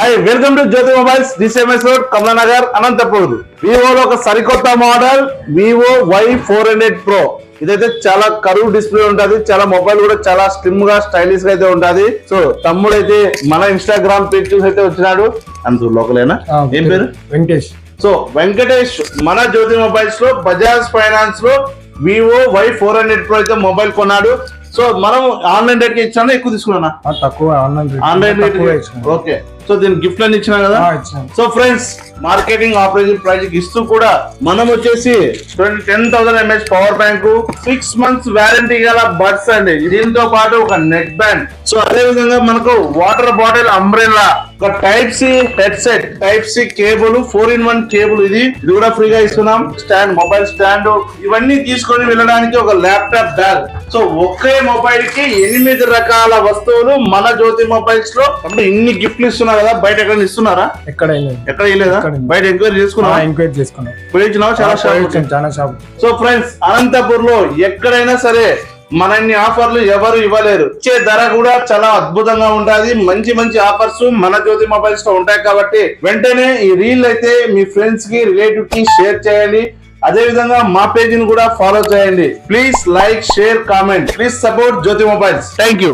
Hi welcome to Jyothi mobiles DCMS road Kamalanagar Anantapur. వివోలో ఒక సరికొత్త మోడల్ వివో Y400 Pro. ఇదైతే చాలా కరువు డిస్ప్లే ఉంటది, చాలా మొబైల్ కూడా చాలా స్లిమ్ గా స్టైలిష్ గా అయితే ఉంటది. సో తమ్ముడు అయితే మన ఇన్స్టాగ్రామ్ పేజ్ చూసి అయితే వచ్చినాడు. అంత లోకలేనా? ఏం పేరు? వెంకటేష్. సో వెంకటేష్ మన జ్యోతి మొబైల్స్ లో బజాజ్ ఫైనాన్స్ లో వివో Y400 Pro అయితే మొబైల్ కొన్నాడు. సో మనం ఆన్లైన్ రేట్ కి ఇచ్చాను, ఎక్కువ తీసుకున్నా తక్కువ ఆన్లైన్ రేట్. ఓకే, సో దీనికి గిఫ్ట్ అని ఇచ్చినా కదా. So friends, marketing operation price ఇస్తూ కూడా మనం వచ్చేసి 10,000 mAh power bank, 6 months warranty గల బడ్స్ అండి, దీంతో పాటు ఒక నెక్ బ్యాండ్. సో అదే విధంగా మనకు వాటర్ బాటిల్ అంబ్రెల్లా, ఒక type C headset, type C cable, 4-in-1 cable, ఇది కూడా ఫ్రీగా ఇస్తున్నాం. స్టాండ్, మొబైల్ స్టాండ్, ఇవన్నీ తీసుకొని వెళ్ళడానికి ఒక ల్యాప్టాప్ బ్యాగ్. సో ఒకే మొబైల్ కి 8 రకాల వస్తువులు మన జ్యోతి మొబైల్స్ లో. అంటే ఇన్ని గిఫ్ట్లు ఇస్తున్నారు కదా, బయట ఎక్కడ ఇస్తున్నారా? ఎక్కడ ఇవ్వలేదా? బయట ఎంక్వైరీ చేసుకున్నాం. చాలా షాప్. సో ఫ్రెండ్స్, అనంతపూర్ లో ఎక్కడైనా సరే మనన్ని ఆఫర్లు ఎవరు ఇవ్వలేరు. ఇచ్చే ధర కూడా చాలా అద్భుతంగా ఉంటది. మంచి మంచి ఆఫర్స్ మన జ్యోతి మొబైల్స్ లో ఉంటాయి. కాబట్టి వెంటనే ఈ రీల్ అయితే మీ ఫ్రెండ్స్ కి, రిలేటివ్ కి షేర్ చేయండి. అదే విధంగా మా పేజ్ ని కూడా ఫాలో చేయండి. Please like, share, comment. Please support Jyothi mobiles. Thank you.